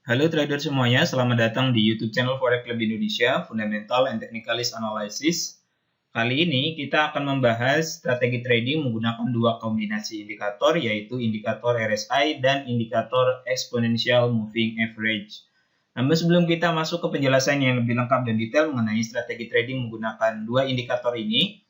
Halo trader semuanya, selamat datang di YouTube channel Forex Club Indonesia, Fundamental and Technicalist Analysis. Kali ini kita akan membahas strategi trading menggunakan dua kombinasi indikator, yaitu indikator RSI dan indikator Exponential Moving Average. Namun sebelum kita masuk ke penjelasan yang lebih lengkap dan detail mengenai strategi trading menggunakan dua indikator ini,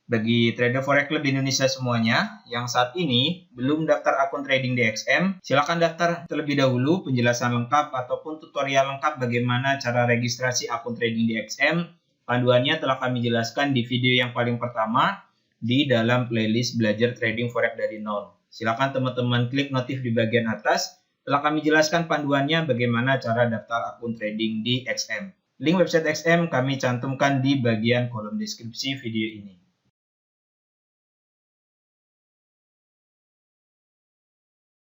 bagi trader Forex Club di Indonesia semuanya yang saat ini belum daftar akun trading DXM, silakan daftar terlebih dahulu. Penjelasan lengkap ataupun tutorial lengkap bagaimana cara registrasi akun trading DXM, panduannya telah kami jelaskan di video yang paling pertama di dalam playlist belajar trading Forex dari nol. Silakan teman-teman klik notif di bagian atas, telah kami jelaskan panduannya bagaimana cara daftar akun trading di XM. Link website XM kami cantumkan di bagian kolom deskripsi video ini.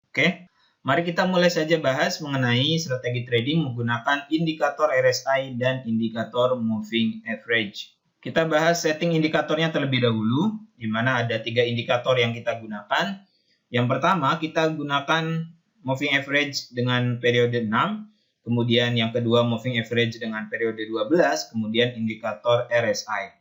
Oke, mari kita mulai saja bahas mengenai strategi trading menggunakan indikator RSI dan indikator Moving Average. Kita bahas setting indikatornya terlebih dahulu, di mana ada 3 indikator yang kita gunakan. Yang pertama, kita gunakan Moving Average dengan periode 6, kemudian yang kedua Moving Average dengan periode 12, kemudian indikator RSI.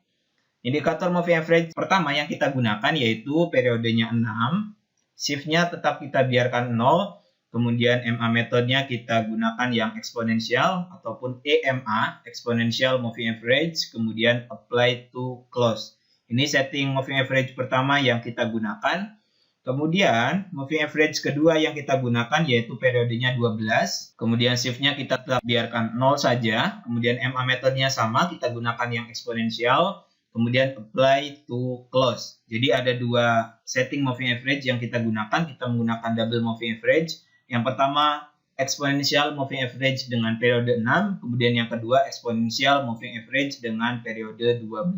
Indikator Moving Average pertama yang kita gunakan yaitu periodenya 6, shift-nya tetap kita biarkan 0, kemudian MA metodenya kita gunakan yang eksponensial ataupun EMA, Exponential Moving Average, kemudian apply to close. Ini setting Moving Average pertama yang kita gunakan. Kemudian Moving Average kedua yang kita gunakan yaitu periodenya 12, kemudian shift-nya kita tetap biarkan 0 saja, kemudian MA metodenya sama, kita gunakan yang eksponensial, kemudian apply to close. Jadi ada dua setting moving average yang kita gunakan. Kita menggunakan double moving average. Yang pertama exponential moving average dengan periode 6. Kemudian yang kedua exponential moving average dengan periode 12.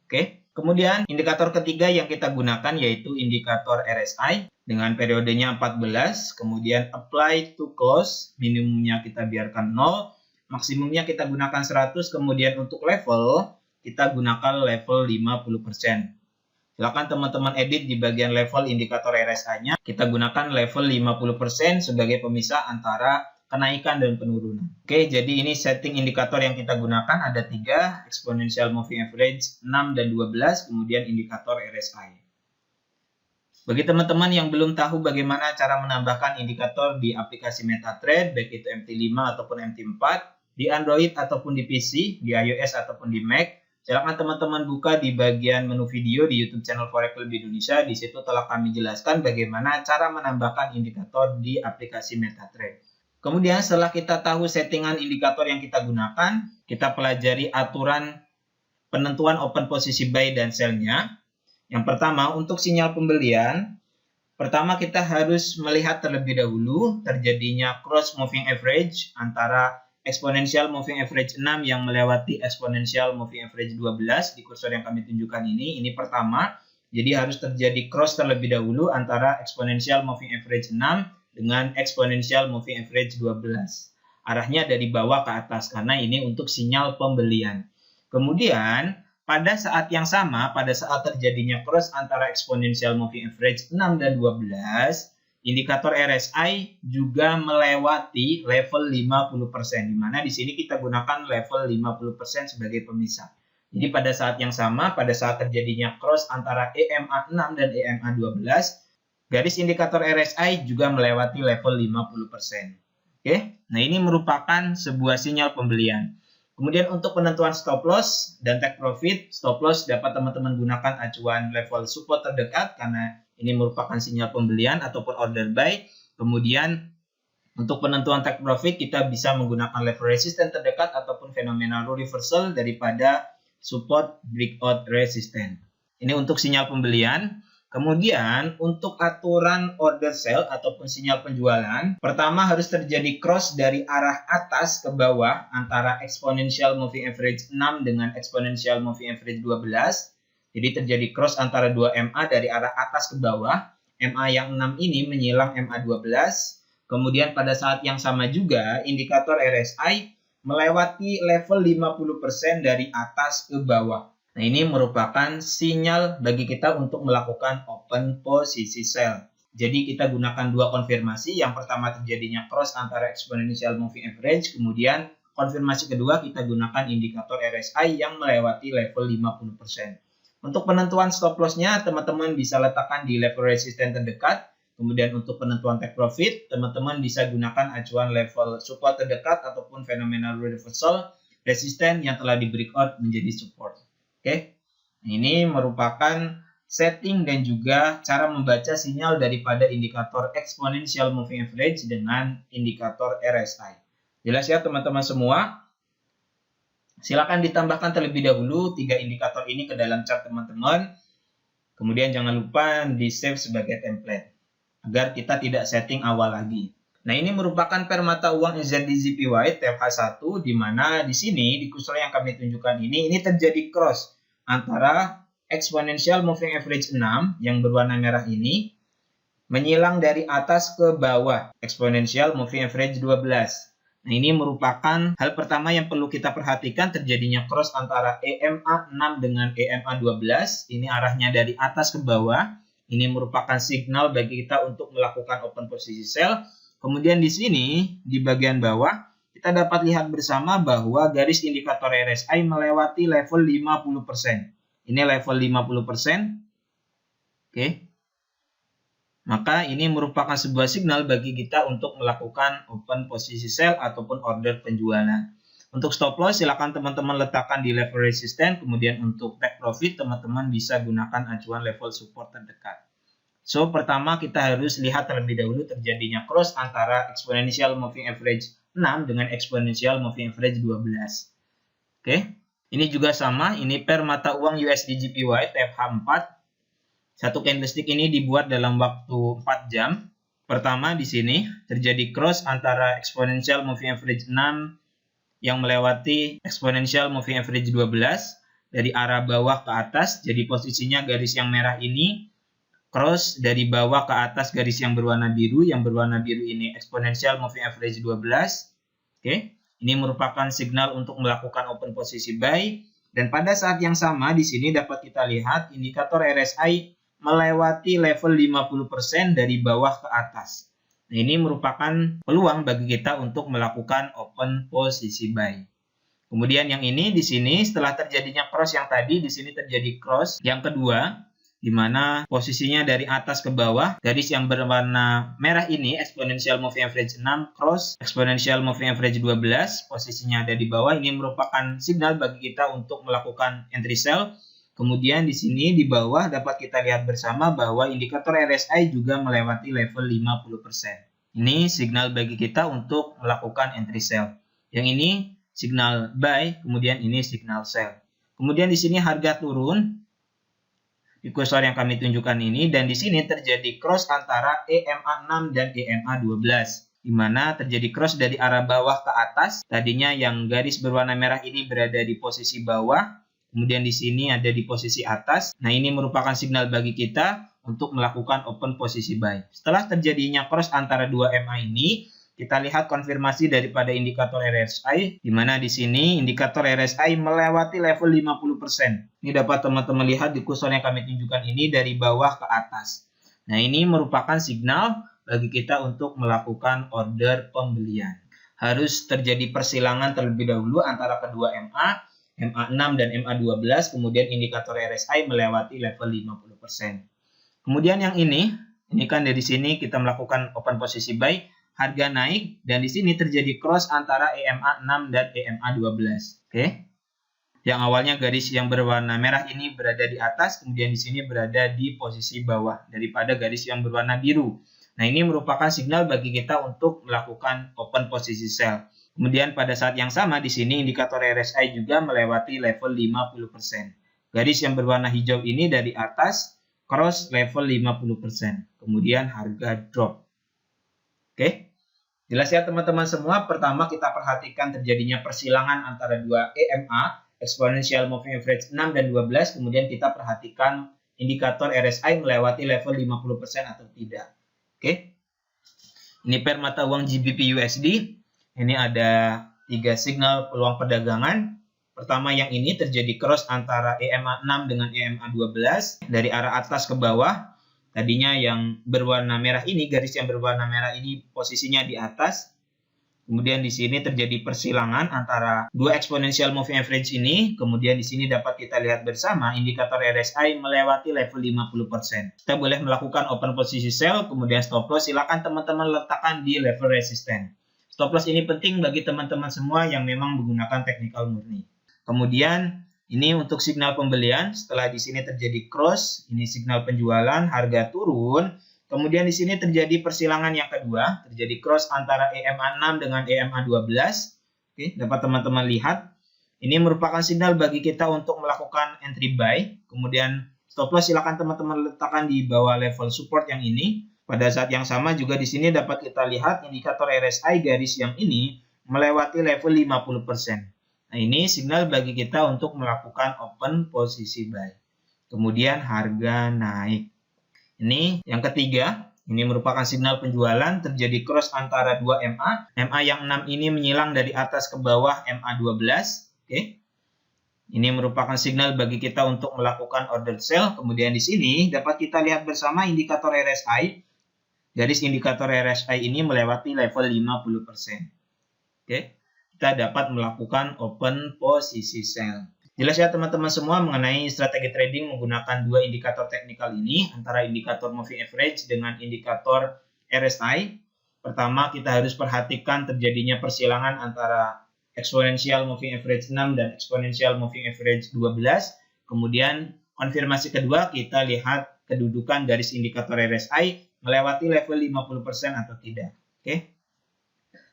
Oke. Kemudian indikator ketiga yang kita gunakan yaitu indikator RSI dengan periodenya 14. Kemudian apply to close. Minimumnya kita biarkan 0. Maksimumnya kita gunakan 100. Kemudian untuk level kita gunakan level 50%. Silakan teman-teman edit di bagian level indikator RSI-nya. Kita gunakan level 50% sebagai pemisah antara kenaikan dan penurunan. Oke, jadi ini setting indikator yang kita gunakan. Ada 3, Exponential Moving Average 6 dan 12, kemudian indikator RSI. Bagi teman-teman yang belum tahu bagaimana cara menambahkan indikator di aplikasi MetaTrader, baik itu MT5 ataupun MT4, di Android ataupun di PC, di iOS ataupun di Mac, silakan teman-teman buka di bagian menu video di YouTube channel Forex Club Indonesia. Di situ telah kami jelaskan bagaimana cara menambahkan indikator di aplikasi MetaTrader. Kemudian setelah kita tahu settingan indikator yang kita gunakan, kita pelajari aturan penentuan open posisi buy dan sell-nya. Yang pertama, untuk sinyal pembelian, pertama kita harus melihat terlebih dahulu terjadinya cross moving average antara Exponential Moving Average 6 yang melewati Exponential Moving Average 12 di kursor yang kami tunjukkan ini. Ini pertama, jadi harus terjadi cross terlebih dahulu antara Exponential Moving Average 6 dengan Exponential Moving Average 12. Arahnya dari bawah ke atas karena ini untuk sinyal pembelian. Kemudian, pada saat yang sama, pada saat terjadinya cross antara Exponential Moving Average 6 dan 12, indikator RSI juga melewati level 50%, di mana di sini kita gunakan level 50% sebagai pemisah. Jadi pada saat yang sama, pada saat terjadinya cross antara EMA 6 dan EMA 12, garis indikator RSI juga melewati level 50%. Oke, nah ini merupakan sebuah sinyal pembelian. Kemudian untuk penentuan stop loss dan take profit, stop loss dapat teman-teman gunakan acuan level support terdekat karena ini merupakan sinyal pembelian ataupun order buy. Kemudian untuk penentuan take profit kita bisa menggunakan level resistance terdekat ataupun phenomenal reversal daripada support breakout resistance. Ini untuk sinyal pembelian. Kemudian untuk aturan order sell ataupun sinyal penjualan, pertama harus terjadi cross dari arah atas ke bawah antara Exponential Moving Average 6 dengan Exponential Moving Average 12. Jadi terjadi cross antara 2 MA dari arah atas ke bawah. MA yang 6 ini menyilang MA 12. Kemudian pada saat yang sama juga indikator RSI melewati level 50% dari atas ke bawah. Nah, ini merupakan sinyal bagi kita untuk melakukan open posisi sell. Jadi kita gunakan dua konfirmasi. Yang pertama terjadinya cross antara exponential moving average, kemudian konfirmasi kedua kita gunakan indikator RSI yang melewati level 50%. Untuk penentuan stop loss-nya, teman-teman bisa letakkan di level resisten terdekat. Kemudian untuk penentuan take profit, teman-teman bisa gunakan acuan level support terdekat ataupun phenomenal reversal resisten yang telah di breakout menjadi support. Oke. Ini merupakan setting dan juga cara membaca sinyal daripada indikator exponential moving average dengan indikator RSI. Jelas ya teman-teman semua? Silakan ditambahkan terlebih dahulu 3 indikator ini ke dalam chart teman-teman. Kemudian jangan lupa di-save sebagai template agar kita tidak setting awal lagi. Nah, ini merupakan pair mata uang NZD/JPY TFH1 di mana di sini di kursor yang kami tunjukkan ini terjadi cross antara exponential moving average 6 yang berwarna merah ini menyilang dari atas ke bawah exponential moving average 12. Nah, ini merupakan hal pertama yang perlu kita perhatikan, terjadinya cross antara EMA 6 dengan EMA 12. Ini arahnya dari atas ke bawah. Ini merupakan signal bagi kita untuk melakukan open posisi sell. Kemudian di sini, di bagian bawah, kita dapat lihat bersama bahwa garis indikator RSI melewati level 50%. Ini level 50%. Oke. Maka ini merupakan sebuah signal bagi kita untuk melakukan open posisi sell ataupun order penjualan. Untuk stop loss silakan teman-teman letakkan di level resisten, kemudian untuk take profit teman-teman bisa gunakan acuan level support terdekat. So, pertama kita harus lihat terlebih dahulu terjadinya cross antara exponential moving average 6 dengan exponential moving average 12. Oke. Ini juga sama, ini pair mata uang USD/JPY TFH4. Satu candlestick ini dibuat dalam waktu 4 jam. Pertama di sini terjadi cross antara exponential moving average 6 yang melewati exponential moving average 12 dari arah bawah ke atas. Jadi posisinya garis yang merah ini cross dari bawah ke atas garis yang berwarna biru. Yang berwarna biru ini exponential moving average 12. Oke. Ini merupakan signal untuk melakukan open posisi buy. Dan pada saat yang sama di sini dapat kita lihat indikator RSI melewati level 50% dari bawah ke atas. Nah, ini merupakan peluang bagi kita untuk melakukan open posisi buy. Kemudian yang ini di sini setelah terjadinya cross yang tadi, di sini terjadi cross yang kedua di mana posisinya dari atas ke bawah, garis yang berwarna merah ini exponential moving average 6 cross exponential moving average 12, posisinya ada di bawah. Ini merupakan signal bagi kita untuk melakukan entry sell. Kemudian di sini di bawah dapat kita lihat bersama bahwa indikator RSI juga melewati level 50%. Ini signal bagi kita untuk melakukan entry sell. Yang ini signal buy, kemudian ini signal sell. Kemudian di sini harga turun di kursor yang kami tunjukkan ini, dan di sini terjadi cross antara EMA 6 dan EMA 12. Di mana terjadi cross dari arah bawah ke atas. Tadinya yang garis berwarna merah ini berada di posisi bawah. Kemudian di sini ada di posisi atas. Nah, ini merupakan signal bagi kita untuk melakukan open posisi buy. Setelah terjadinya cross antara dua MA ini, kita lihat konfirmasi daripada indikator RSI, di mana di sini indikator RSI melewati level 50%. Ini dapat teman-teman lihat di kursor yang kami tunjukkan ini dari bawah ke atas. Nah, ini merupakan signal bagi kita untuk melakukan order pembelian. Harus terjadi persilangan terlebih dahulu antara kedua MA, MA6 dan MA12, kemudian indikator RSI melewati level 50%. Kemudian yang ini kan dari sini kita melakukan open posisi buy, harga naik, dan di sini terjadi cross antara EMA6 dan EMA12. Oke. Yang awalnya garis yang berwarna merah ini berada di atas, kemudian di sini berada di posisi bawah daripada garis yang berwarna biru. Nah, ini merupakan signal bagi kita untuk melakukan open posisi sell. Kemudian pada saat yang sama di sini indikator RSI juga melewati level 50%. Garis yang berwarna hijau ini dari atas cross level 50%. Kemudian harga drop. Oke. Jelas ya teman-teman semua. Pertama kita perhatikan terjadinya persilangan antara dua EMA, exponential moving average 6 dan 12. Kemudian kita perhatikan indikator RSI melewati level 50% atau tidak. Oke. Ini pair mata uang GBP USD. Ini ada 3 signal peluang perdagangan. Pertama yang ini terjadi cross antara EMA 6 dengan EMA 12 dari arah atas ke bawah. Tadinya yang berwarna merah ini, garis yang berwarna merah ini posisinya di atas. Kemudian di sini terjadi persilangan antara dua exponential moving average ini. Kemudian di sini dapat kita lihat bersama indikator RSI melewati level 50%. Kita boleh melakukan open posisi sell, kemudian stop loss. Silakan teman-teman letakkan di level resisten. Stop loss ini penting bagi teman-teman semua yang memang menggunakan technical murni. Kemudian ini untuk signal pembelian. Setelah di sini terjadi cross, ini signal penjualan, harga turun. Kemudian di sini terjadi persilangan yang kedua, terjadi cross antara EMA 6 dengan EMA 12. Oke, dapat teman-teman lihat. Ini merupakan signal bagi kita untuk melakukan entry buy. Kemudian stop loss silakan teman-teman letakkan di bawah level support yang ini. Pada saat yang sama juga di sini dapat kita lihat indikator RSI garis yang ini melewati level 50%. Nah, ini signal bagi kita untuk melakukan open posisi buy. Kemudian harga naik. Ini yang ketiga, ini merupakan signal penjualan, terjadi cross antara dua MA. MA yang 6 ini menyilang dari atas ke bawah MA 12. Oke. Ini merupakan signal bagi kita untuk melakukan order sell. Kemudian di sini dapat kita lihat bersama indikator RSI. Garis indikator RSI ini melewati level 50%. Oke. Kita dapat melakukan open posisi sell. Jelas ya teman-teman semua mengenai strategi trading menggunakan dua indikator teknikal ini, antara indikator moving average dengan indikator RSI. Pertama, kita harus perhatikan terjadinya persilangan antara exponential moving average 6 dan exponential moving average 12. Kemudian konfirmasi kedua, kita lihat kedudukan garis indikator RSI melewati level 50% atau tidak. Oke.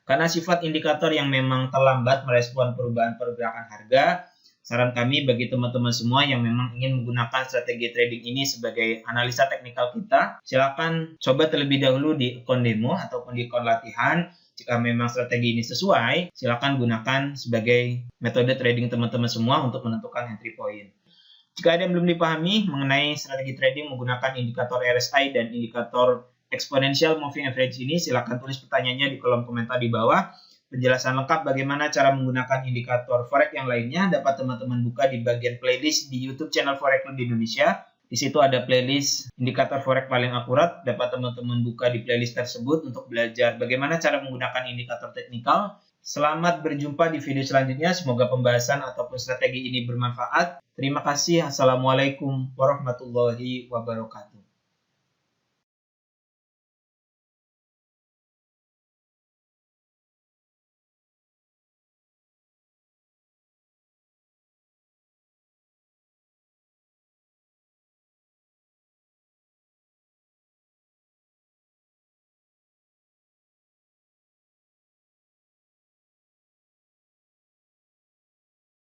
Karena sifat indikator yang memang terlambat merespon perubahan pergerakan harga, saran kami bagi teman-teman semua yang memang ingin menggunakan strategi trading ini sebagai analisa teknikal kita, silakan coba terlebih dahulu di akun demo ataupun di akun latihan. Jika memang strategi ini sesuai, silakan gunakan sebagai metode trading teman-teman semua untuk menentukan entry point. Jika ada yang belum dipahami mengenai strategi trading menggunakan indikator RSI dan indikator exponential moving average ini, silakan tulis pertanyaannya di kolom komentar di bawah. Penjelasan lengkap bagaimana cara menggunakan indikator forex yang lainnya dapat teman-teman buka di bagian playlist di YouTube channel Forex Club Indonesia. Di situ ada playlist indikator forex paling akurat. Dapat teman-teman buka di playlist tersebut untuk belajar bagaimana cara menggunakan indikator teknikal. Selamat berjumpa di video selanjutnya. Semoga pembahasan ataupun strategi ini bermanfaat. Terima kasih. Assalamualaikum warahmatullahi wabarakatuh.